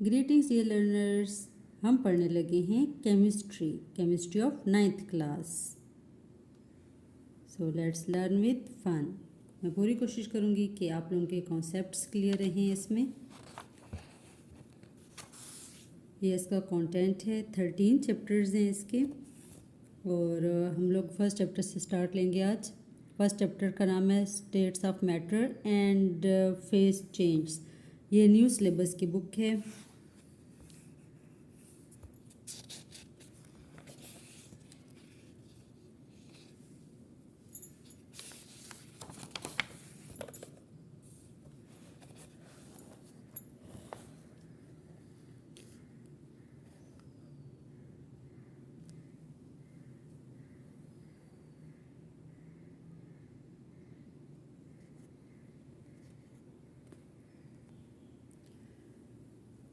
Greetings dear learners, हम पढ़ने लगे हैं chemistry of 9th class. So let's learn with fun. मैं पूरी कोशिश करूँगी कि आप लोगों के कॉन्सेप्ट्स क्लियर रहें इसमें। ये इसका कंटेंट है, 13 चैप्टर्स हैं इसके, और हम लोग फर्स्ट चैप्टर से स्टार्ट लेंगे आज। फर्स्ट चैप्टर का नाम है states of matter and phase change. ये न्यू सिलेबस की बुक है।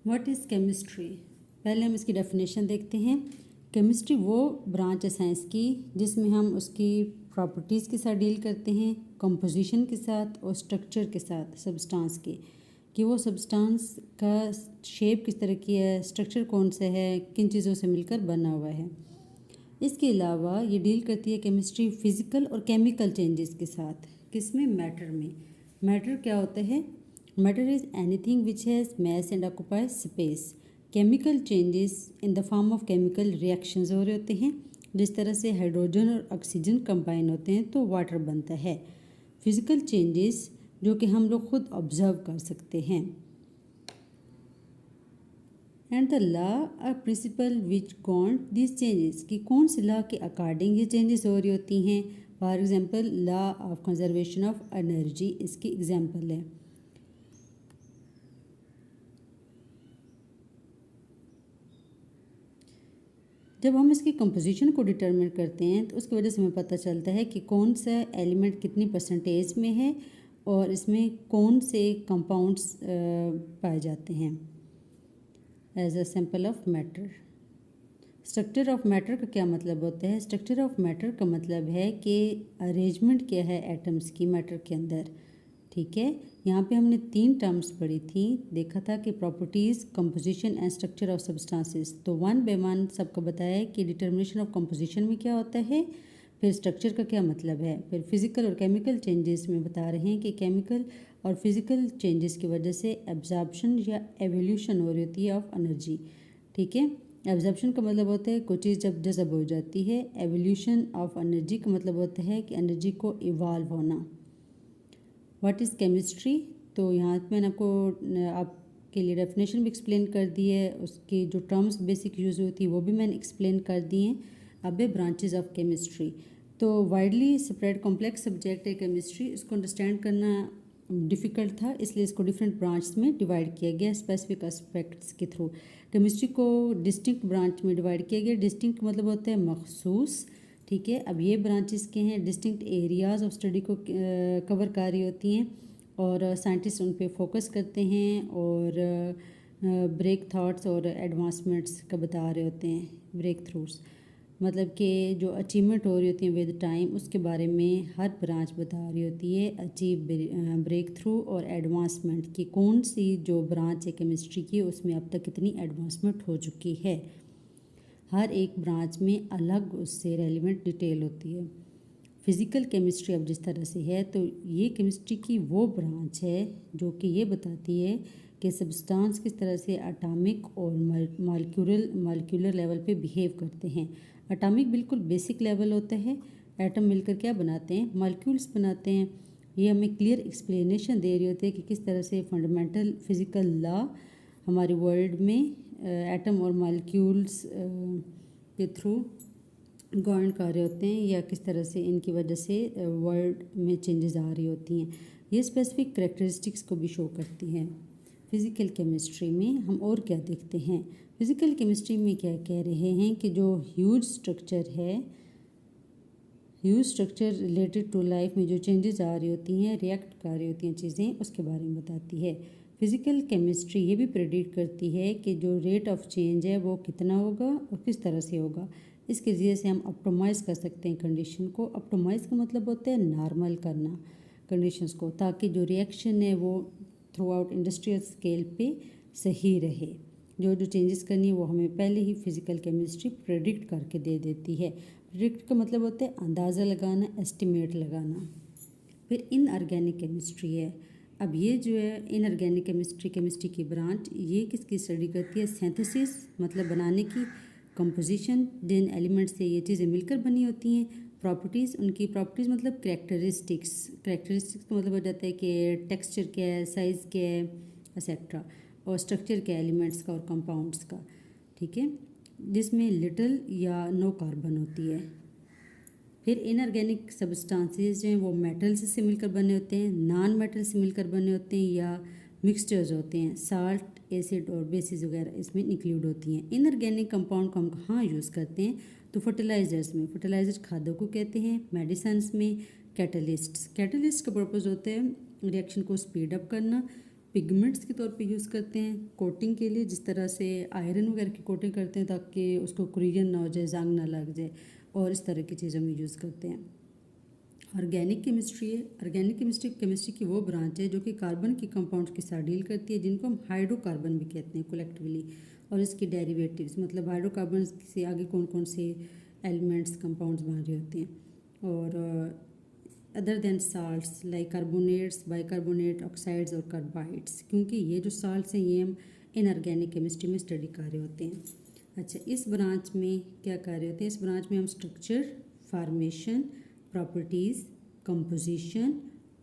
What is chemistry? पहले हम इसकी डेफिनेशन देखते हैं। केमिस्ट्री वो ब्रांच है साइंस की जिसमें हम उसकी प्रॉपर्टीज़ के साथ डील करते हैं, कंपोजिशन के साथ और स्ट्रक्चर के साथ सब्सटेंस के, कि वो सब्सटेंस का शेप किस तरह की है, स्ट्रक्चर कौन सा है, किन चीज़ों से मिलकर बना हुआ है। इसके अलावा ये डील करती है केमिस्ट्री फिज़िकल और केमिकल चेंजेस के साथ। किसमें? मैटर में। मैटर क्या होता है? Matter is anything which has mass and occupies space. Chemical changes in the form of chemical reactions हो रहे होते हैं। जिस तरह से हाइड्रोजन और ऑक्सीजन कंबाइन होते हैं तो वाटर बनता है। फिजिकल चेंजेस जो कि हम लोग खुद ऑब्जर्व कर सकते हैं। एंड द लॉ और प्रिंसिपल विच गॉन्ट दिस चेंजेस, कि कौन से लॉ के अकॉर्डिंग ये चेंजेस हो रही होती हैं। For example law of conservation of energy इसकी एग्जांपल है। जब हम इसकी कंपोजिशन को डिटरमिन करते हैं तो उसकी वजह से हमें पता चलता है कि कौन सा एलिमेंट कितनी परसेंटेज में है और इसमें कौन से कंपाउंड्स पाए जाते हैं। As a sample of matter. Structure of matter का क्या मतलब होता है? स्ट्रक्चर ऑफ मैटर का मतलब है कि अरेंजमेंट क्या है एटम्स की मैटर के अंदर। ठीक है, यहाँ पे हमने 3 टर्म्स पढ़ी थी। देखा था कि properties, composition and structure of substances. तो वन बाय वन सबको बताया कि डिटर्मिनेशन ऑफ कंपोजिशन में क्या होता है, फिर स्ट्रक्चर का क्या मतलब है, फिर फिजिकल और केमिकल चेंजेस में बता रहे हैं कि केमिकल और फिजिकल चेंजेस की वजह से एब्जॉर्प्शन या एवोल्यूशन हो रही होती है ऑफ एनर्जी। ठीक है, एब्जॉर्प्शन का मतलब होता है कोई चीज़ जब जज़ब हो जाती है। एवोल्यूशन ऑफ एनर्जी का मतलब होता है कि एनर्जी को इवॉल्व होना। What is chemistry? तो यहाँ पे मैंने आपके लिए डेफिनेशन भी एक्सप्लेन कर दी है, उसकी जो टर्म्स बेसिक यूज़ होती है वो भी मैंने एक्सप्लेन कर दी हैं। अब है ब्रांचेज ऑफ केमिस्ट्री। तो वाइडली स्प्रेड कॉम्प्लेक्स सब्जेक्ट है केमिस्ट्री। इसको अंडरस्टैंड करना डिफ़िकल्ट था, इसलिए इसको डिफरेंट ब्रांच में डिवाइड किया गया स्पेसिफिक एस्पेक्ट्स के थ्रू। केमिस्ट्री को डिस्टिंक्ट ब्रांच में डिवाइड किया गया। डिस्टिंक्ट मतलब होता है मखसूस। ठीक है, अब ये ब्रांचेस के हैं डिस्टिंक्ट एरियाज़ ऑफ स्टडी को कवर कर रही होती हैं और साइंटिस्ट उन पे फोकस करते हैं और ब्रेक थॉट्स और एडवांसमेंट्स का बता रहे होते हैं। ब्रेक थ्रूज मतलब कि जो अचीवमेंट हो रही होती है विद टाइम, उसके बारे में हर ब्रांच बता रही होती है। अचीव, ब्रेक थ्रू और एडवांसमेंट की कौन सी जो ब्रांच है केमिस्ट्री की उसमें अब तक कितनी एडवांसमेंट हो चुकी है। हर एक ब्रांच में अलग उससे रेलिवेंट डिटेल होती है। फिज़िकल केमिस्ट्री अब जिस तरह से है तो ये केमिस्ट्री की वो ब्रांच है जो कि ये बताती है कि सब्सटेंस किस तरह से एटॉमिक और मॉलिक्यूलर लेवल पे बिहेव करते हैं। एटॉमिक बिल्कुल बेसिक लेवल होता है, एटम मिलकर क्या बनाते हैं, मॉलिक्यूल्स बनाते हैं। ये हमें क्लियर एक्सप्लेनेशन दे रही होती है कि किस तरह से फंडामेंटल फिज़िकल लॉ हमारे वर्ल्ड में एटम और मॉलिक्यूल्स के थ्रू गवर्न कर रहे होते हैं या किस तरह से इनकी वजह से वर्ल्ड में चेंजेस आ रही होती हैं। ये स्पेसिफिक करेक्टरिस्टिक्स को भी शो करती हैं। फिज़िकल केमिस्ट्री में हम और क्या देखते हैं? फिज़िकल केमिस्ट्री में क्या कह रहे हैं कि जो ह्यूज स्ट्रक्चर है, huge structure related to life में जो चेंजेस आ रही होती हैं, रिएक्ट कर रही होती हैं चीज़ें, उसके बारे में बताती है। फिज़िकल केमिस्ट्री ये भी प्रेडिक्ट करती है कि जो रेट ऑफ चेंज है वो कितना होगा और किस तरह से होगा। इसके ज़रिए से हम ऑप्टिमाइज़ कर सकते हैं कंडीशन को। ऑप्टिमाइज़ का मतलब होता है नॉर्मल करना कंडीशंस को, ताकि जो रिएक्शन है वो थ्रू आउट इंडस्ट्रियल स्केल पे सही रहे। जो जो चेंजेस करनी है वो हमें पहले ही फिज़िकल केमिस्ट्री प्रेडिक्ट करके दे देती है। प्रेडिक्ट का मतलब होता है अंदाज़ा लगाना, एस्टिमेट लगाना। फिर इनऑर्गेनिक केमिस्ट्री है। अब ये जो है इनऑर्गेनिक केमिस्ट्री की ब्रांच, ये किसकी स्टडी करती है? सिंथेसिस मतलब बनाने की, कंपोजिशन जिन एलिमेंट्स से ये चीज़ें मिलकर बनी होती हैं, प्रॉपर्टीज़ उनकी प्रॉपर्टीज़ मतलब करेक्टरिस्टिक्स का मतलब हो जाता है कि टेक्सचर क्या है, साइज़ क्या है, एक्सेट्रा, और स्ट्रक्चर क्या है एलिमेंट्स का और कंपाउंड्स का, ठीक है, जिसमें लिटिल या नो कार्बन होती है। फिर इनऑर्गेनिक सब्सटेंसेस जो हैं वो मेटल्स से मिलकर बने होते हैं, नॉन मेटल से मिलकर बने होते हैं या मिक्सचर्स होते हैं, साल्ट, एसिड और बेसिस वगैरह इसमें इंक्लूड होती हैं। इनऑर्गेनिक कंपाउंड को हम कहाँ यूज़ करते हैं? तो फर्टिलाइज़र्स में, फर्टिलाइजर्स खादों को कहते हैं, मेडिसन्स में, कैटलिस्ट का पर्पज़ होता है रिएक्शन को स्पीड अप करना, पिगमेंट्स के तौर पे यूज़ करते हैं, कोटिंग के लिए जिस तरह से आयरन वगैरह की कोटिंग करते हैं ताकि उसको कुरीजन ना हो जाए, जंग ना लग जाए, और इस तरह की चीज़ों में यूज़ करते हैं। ऑर्गेनिक केमिस्ट्री है। ऑर्गेनिक केमिस्ट्री की वो ब्रांच है जो कि कार्बन की कंपाउंड्स के साथ डील करती है, जिनको हम हाइड्रोकार्बन भी कहते हैं कलेक्टिवली, और इसके डेरिवेटिव्स मतलब हाइड्रोकार्बन से आगे कौन कौन से एलिमेंट्स कंपाउंड्स बन रहे होते हैं, और other than salts like carbonates, bicarbonate, oxides और कार्बाइड्स, क्योंकि ये जो साल्ट्स हैं ये हम इनऑर्गेनिक केमिस्ट्री में स्टडी कर रहे होते हैं। अच्छा, इस ब्रांच में क्या कर रहे होते हैं? इस ब्रांच में हम स्ट्रक्चर, फॉर्मेशन, प्रॉपर्टीज़, कंपोजिशन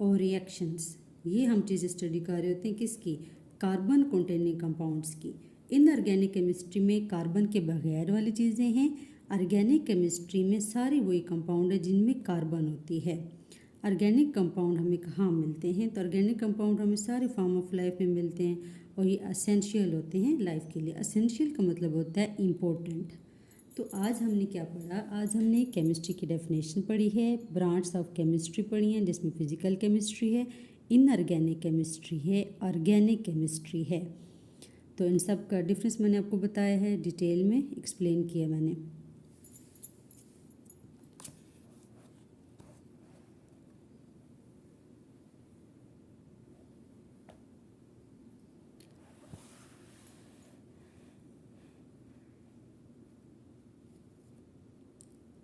और रिएक्शंस, ये हम चीज़ें स्टडी कर रहे होते हैं किसकी? कार्बन कंटेनिंग कंपाउंड्स की। इनऑर्गेनिक केमिस्ट्री में कार्बन के बगैर वाली चीज़ें हैं, ऑर्गेनिक केमिस्ट्री में सारी वही कंपाउंड है जिनमें कार्बन होती है। ऑर्गेनिक कंपाउंड हमें कहाँ मिलते हैं? तो ऑर्गेनिक कंपाउंड हमें सारे फॉर्म ऑफ लाइफ में मिलते हैं और ये असेंशियल होते हैं लाइफ के लिए। असेंशियल का मतलब होता है इम्पोर्टेंट। तो आज हमने क्या पढ़ा? आज हमने केमिस्ट्री की डेफिनेशन पढ़ी है, ब्रांच ऑफ केमिस्ट्री पढ़ी हैं जिसमें फिजिकल केमिस्ट्री है, इनऑर्गेनिक केमिस्ट्री है, ऑर्गेनिक केमिस्ट्री है। तो इन सब का डिफरेंस मैंने आपको बताया है, डिटेल में एक्सप्लेन किया मैंने।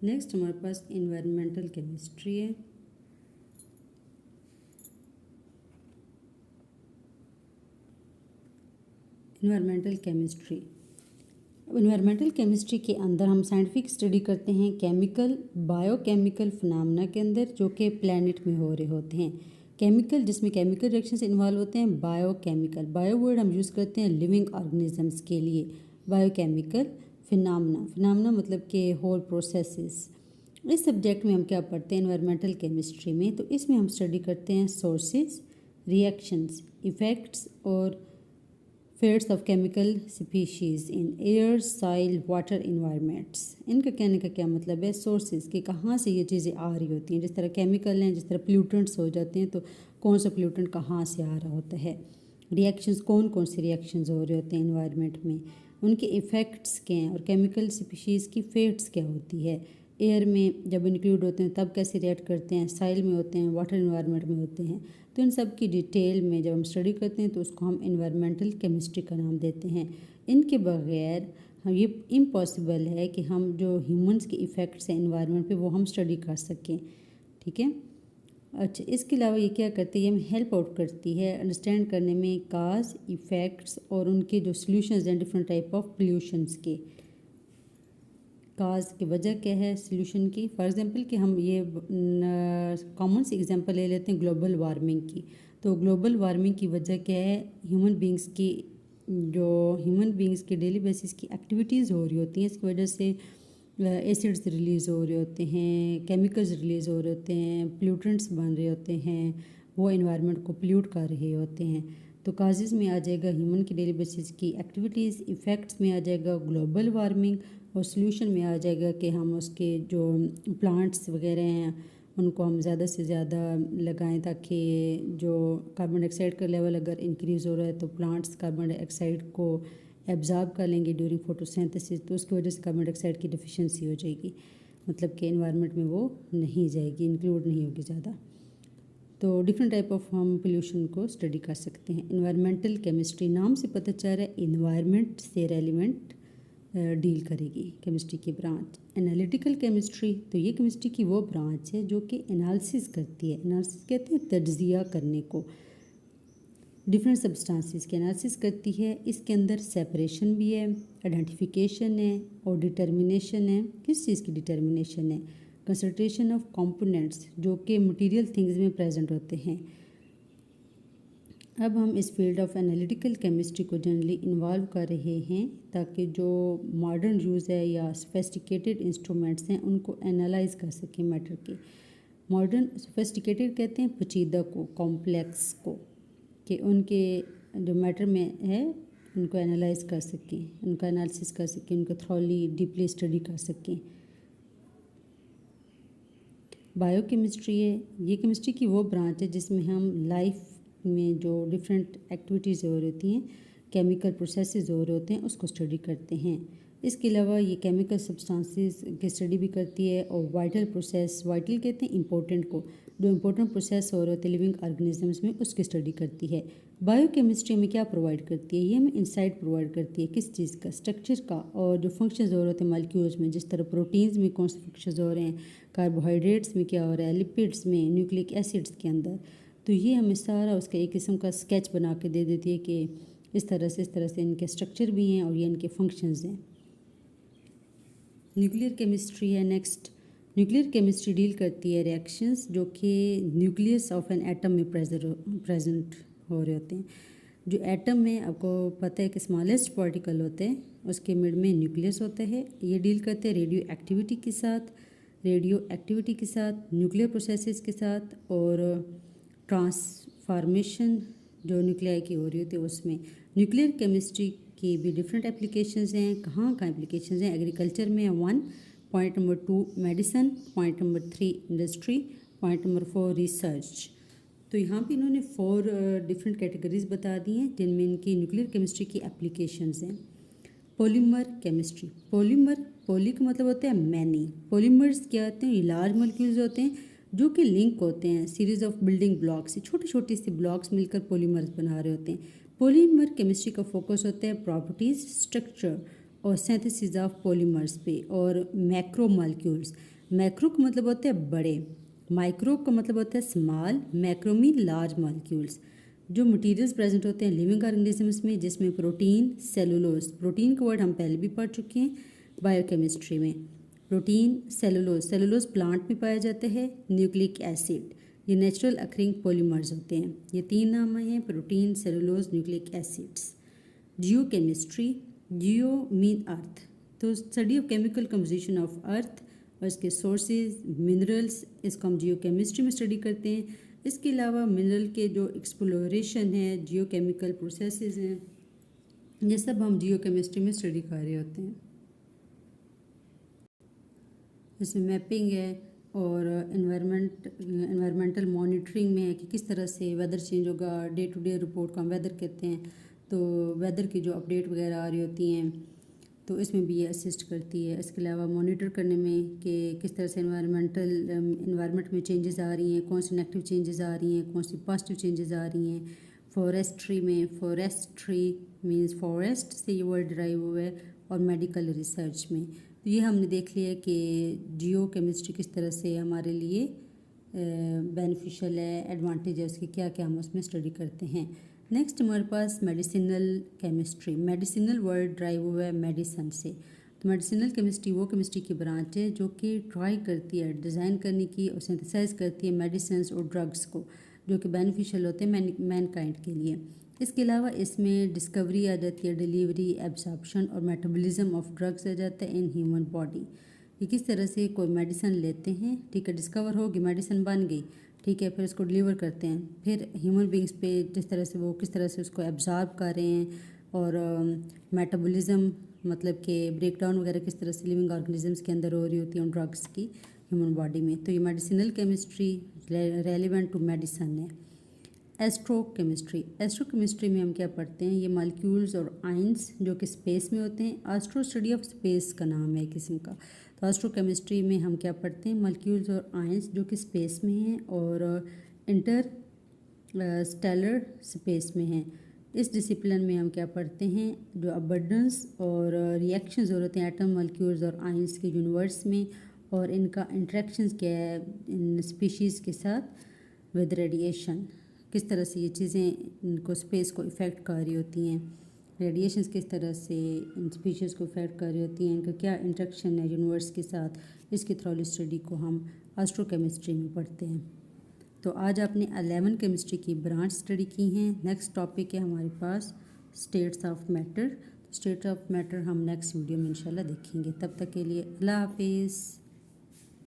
नेक्स्ट हमारे पास इन्वायरमेंटल केमिस्ट्री है। इन्वायरमेंटल केमिस्ट्री के अंदर हम साइंटिफिक स्टडी करते हैं केमिकल, बायोकेमिकल फिनोमेना के अंदर जो कि प्लैनेट में हो रहे होते हैं। केमिकल जिसमें केमिकल रिएक्शंस इन्वॉल्व होते हैं, बायोकेमिकल, बायो वर्ड हम यूज़ करते हैं लिविंग ऑर्गेनिजम्स के लिए, बायोकेमिकल, फिनोमेना मतलब कि होल प्रोसेसेस। इस सब्जेक्ट में हम क्या पढ़ते हैं एनवायरमेंटल केमिस्ट्री में? तो इसमें हम स्टडी करते हैं सोर्सेज, रिएक्शंस, इफ़ेक्ट्स और fates of chemical species in air, soil, water environments. इनका कहने का क्या मतलब है? सोर्सेज कि कहाँ से ये चीज़ें आ रही होती हैं। जिस तरह केमिकल हैं, जिस तरह प्लूटेंट्स हो जाते हैं, तो कौन सा प्लूटेंट कहाँ से आ रहा होता है। रिएक्शंस कौन कौन से रिएक्शंस हो रहे होते हैं इन्वायरमेंट में, उनके इफ़ेक्ट्स क्या हैं, और केमिकल स्पीशीज़ की फेट्स क्या होती है। एयर में जब इंक्लूड होते हैं तब कैसे रिएक्ट करते हैं, सॉइल में होते हैं, वाटर इन्वायरमेंट में होते हैं। तो इन सब की डिटेल में जब हम स्टडी करते हैं तो उसको हम इन्वायरमेंटल केमिस्ट्री का नाम देते हैं। इनके बगैर हम ये इम्पॉसिबल है कि हम जो ह्यूमंस के इफ़ेक्ट्स हैं इन्वायरमेंट पे वो हम स्टडी कर सकें, ठीक है। अच्छा, इसके अलावा ये क्या करती है? हमें हेल्प आउट करती है अंडरस्टैंड करने में काज, इफ़ेक्ट्स और उनके जो सॉल्यूशंस हैं डिफरेंट टाइप ऑफ पोल्यूशंस के। काज की वजह क्या है सोल्यूशन की? फॉर एग्जांपल कि हम ये कॉमन सी एग्जांपल ले लेते हैं ग्लोबल वार्मिंग की। तो ग्लोबल वार्मिंग की वजह क्या है? ह्यूमन बींग्स की डेली बेसिस की एक्टिविटीज़ हो रही होती हैं, इसकी वजह से एसिड्स रिलीज़ हो रहे होते हैं, केमिकल्स रिलीज़ हो रहे होते हैं, प्लूटेंट्स बन रहे होते हैं, वो इन्वायरमेंट को पोल्यूट कर रहे होते हैं। तो काजेज़ में आ जाएगा ह्यूमन की डेली बेसिस की एक्टिविटीज़, इफ़ेक्ट्स में आ जाएगा ग्लोबल वार्मिंग, और सोल्यूशन में आ जाएगा कि हम उसके जो प्लांट्स वगैरह हैं उनको हम ज़्यादा से ज़्यादा लगाएं ताकि जो कार्बन डाइऑक्साइड का लेवल अगर इंक्रीज़ हो रहा है तो प्लांट्स कार्बन डाइऑक्साइड को एब्जॉर्ब कर लेंगे ड्यूरिंग फोटोसिंथेसिस, तो उसकी वजह से कार्बन डाइऑक्साइड की डिफिशियंसी हो जाएगी, मतलब कि एनवायरनमेंट में वो नहीं जाएगी, इंक्लूड नहीं होगी ज़्यादा। तो डिफरेंट टाइप ऑफ हम पोल्यूशन को स्टडी कर सकते हैं। इन्वायरमेंटल केमिस्ट्री, नाम से पता चल रहा है इन्वायरमेंट से रेलिवेंट डील करेगी केमिस्ट्री की ब्रांच। एनालिटिकल केमिस्ट्री, तो ये केमिस्ट्री की वो ब्रांच है जो कि एनालिसिस करती है। एनालिसिस कहते हैं तज्जिया करने को, डिफरेंट सब्सटेंसेस की एनालिसिस करती है। इसके अंदर सेपरेशन भी है, आइडेंटिफिकेशन है और डिटर्मिनेशन है। किस चीज़ की डिटर्मिनेशन है? कंसंट्रेशन ऑफ कंपोनेंट्स जो कि मटेरियल थिंग्स में प्रेजेंट होते हैं। अब हम इस फील्ड ऑफ एनालिटिकल केमिस्ट्री को जनरली इन्वॉल्व कर रहे हैं ताकि जो मॉडर्न यूज़ है या सोफिस्टिकेटेड इंस्ट्रूमेंट्स हैं उनको एनालाइज कर सकें मैटर के। मॉडर्न सोफिस्टिकेटेड कहते हैं पेचीदा को, कॉम्प्लेक्स को, कि उनके जो मैटर में है उनको एनालाइज कर सकें, उनका एनालिसिस कर सकें, उनको थॉरली डीपली स्टडी कर सकें। बायोकेमिस्ट्री है, ये केमिस्ट्री की वो ब्रांच है जिसमें हम लाइफ में जो डिफरेंट एक्टिविटीज़ हो रही होती हैं, केमिकल प्रोसेसेस हो रहे होते हैं, उसको स्टडी करते हैं। इसके अलावा ये केमिकल सब्सटेंसेस की स्टडी भी करती है और वाइटल प्रोसेस, वाइटल कहते हैं इंपॉर्टेंट को, जो इंपॉर्टेंट प्रोसेस हो रहे होते हैं लिविंग ऑर्गेनिजम्स में, उसकी स्टडी करती है। बायोकेमिस्ट्री में क्या प्रोवाइड करती है? ये हमें इंसाइट प्रोवाइड करती है किस चीज़ का? स्ट्रक्चर का, और जो फंक्शंस हो रहे होते हैं मॉलिक्यूल्स में, जिस तरह प्रोटीन्स में कौन से फंक्शंस हो रहे हैं, कार्बोहाइड्रेट्स में क्या हो रहा है, लिपिड्स में, न्यूक्लिक एसिड्स के अंदर। तो ये हमें सारा उसका एक किस्म का स्केच बना के दे देती है कि इस तरह से इनके स्ट्रक्चर भी हैं और ये इनके फंक्शंस हैं। न्यूक्लियर केमिस्ट्री है नेक्स्ट। न्यूक्लियर केमिस्ट्री डील करती है रिएक्शंस जो कि न्यूक्लियस ऑफ एन एटम में प्रेजेंट हो रहे होते हैं। जो एटम में आपको पता है कि स्मॉलेस्ट पार्टिकल होते हैं, उसके मिड में न्यूक्लियस होता है। ये डील करते हैं रेडियो एक्टिविटी के साथ, न्यूक्लियर प्रोसेसेस के साथ, और ट्रांसफॉर्मेशन जो न्यूक्लियाई की हो रही होती है उसमें। न्यूक्लियर केमिस्ट्री की भी डिफरेंट एप्लीकेशंस हैं। कहाँ एप्लीकेशंस हैं? एग्रीकल्चर में 1, point number 2 medicine, point number 3 industry, point number 4 research. तो यहाँ पे इन्होंने 4 डिफरेंट कैटेगरीज बता दी हैं जिनमें इनकी न्यूक्लियर केमिस्ट्री की एप्लीकेशंस हैं। पॉलीमर केमिस्ट्री, पॉली का मतलब होता है मैनी। पॉलीमर्स क्या होते हैं? ये लार्ज मॉलिक्यूल्स होते हैं जो कि लिंक होते हैं सीरीज ऑफ बिल्डिंग ब्लॉक्स से, छोटे छोटे से ब्लॉक्स मिलकर पॉलीमर्स बना रहे होते हैं। पॉलीमर केमिस्ट्री का फोकस होता है प्रॉपर्टीज, स्ट्रक्चर और सिंथेसिस ऑफ पॉलीमर्स पे। और मैक्रो मॉलिक्यूल्स, मैक्रो का मतलब होता है बड़े, माइक्रो का मतलब होता है small, macro mean large molecules. जो मटेरियल्स प्रेजेंट होते हैं लिविंग ऑर्गेनिजम्स में, जिसमें प्रोटीन, सेलुलोज, प्रोटीन का वर्ड हम पहले भी पढ़ चुके हैं बायोकेमिस्ट्री में। प्रोटीन, सेलुलोज प्लांट में पाया जाता है। न्यूक्लिक एसिड, ये नेचुरल अकरिंग पॉलीमर्स होते हैं। ये 3 नाम हैं, प्रोटीन, सेलुलोज, न्यूक्लिक एसिड्स। जियो केमिस्ट्री, जियो मीन अर्थ, तो study of chemical composition of earth और इसके सोर्सेज, मिनरल्स, इसको हम जियो केमिस्ट्री में स्टडी करते हैं। इसके अलावा मिनरल के जो एक्सप्लोरेशन है, जियो केमिकल प्रोसेसेस हैं, ये सब हम जियो केमिस्ट्री में स्टडी कर रहे होते हैं। इसमें मैपिंग है और एनवायरमेंटल मॉनिटरिंग में है कि किस तरह से वेदर चेंज होगा। डे टू डे रिपोर्ट को हम वेदर कहते हैं, तो वेदर की जो अपडेट वगैरह आ रही होती हैं तो इसमें भी ये असिस्ट करती है। इसके अलावा मॉनिटर करने में कि किस तरह से एनवायरनमेंट में चेंजेस आ रही हैं, कौन सी नेगेटिव चेंजेस आ रही हैं, कौन सी पॉजिटिव चेंजेस आ रही हैं। फॉरेस्ट्री में, फॉरेस्ट्री मीन्स फॉरेस्ट से ये वर्ड ड्राइव हुआ है। और मेडिकल रिसर्च में तो ये हमने देख लिया कि जियो केमिस्ट्री किस तरह से हमारे लिए बेनिफिशियल है, एडवांटेज है उसकी, क्या क्या हम उसमें स्टडी करते हैं। नेक्स्ट हमारे पास medicinal chemistry, medicinal word derived हुआ है मेडिसन से। तो मेडिसिनल केमिस्ट्री वो केमिस्ट्री की ब्रांच है जो कि ट्राई करती है डिज़ाइन करने की और सिंथेसाइज करती है मेडिसिन और ड्रग्स को जो कि बेनिफिशियल होते हैं मैनकाइंड के लिए। इसके अलावा इसमें डिस्कवरी आ जाती है, डिलीवरी, एब्जॉर्प्शन और मेटाबॉलिज्म ऑफ ड्रग्स आ जाता है इन ह्यूमन बॉडी। ये किस तरह से कोई मेडिसिन लेते हैं, ठीक है, डिस्कवर होगी, मेडिसिन बन गई, ठीक है, फिर उसको डिलीवर करते हैं, फिर ह्यूमन बींग्स पे जिस तरह से वो किस तरह से उसको एब्जॉर्ब कर रहे हैं। और मेटाबॉलिज्म मतलब कि ब्रेकडाउन वगैरह किस तरह से लिविंग ऑर्गेनिजम्स के अंदर हो रही होती है उन ड्रग्स की ह्यूमन बॉडी में। तो ये medicinal chemistry relevant to medicine है। एस्ट्रोकेमिस्ट्री में हम क्या पढ़ते हैं, ये मॉलिक्यूल्स और आइंस जो कि स्पेस में होते हैं। एस्ट्रो स्टडी ऑफ स्पेस का नाम है किस्म का। तो एस्ट्रोकेमिस्ट्री में हम क्या पढ़ते हैं, मॉलिक्यूल्स और आइंस जो कि स्पेस में हैं और इंटर स्टेलर स्पेस में हैं। इस डिसिप्लिन में हम क्या पढ़ते हैं, जो अबंडेंस और रिएक्शंस हो रहे हैं एटम, मॉलिक्यूल्स और आयंस के यूनिवर्स में, और इनका इंटरेक्शंस क्या है इन स्पीशीज़ के साथ विद रेडिएशन, किस तरह से ये चीज़ें इनको स्पेस को इफ़ेक्ट कर रही होती हैं, रेडिएशंस किस तरह से इन स्पीशीज़ को इफ़ेक्ट कर रही होती हैं, इनका क्या इंटरेक्शन है यूनिवर्स के साथ। इसकी थ्रोली स्टडी को हम एस्ट्रोकेमिस्ट्री में पढ़ते हैं। तो आज आपने 11 केमिस्ट्री की ब्रांच स्टडी की हैं। नेक्स्ट टॉपिक है हमारे पास states of matter. States of matter हम नेक्स्ट वीडियो में इंशाल्लाह देखेंगे। तब तक के लिए अल्लाह हाफिज़।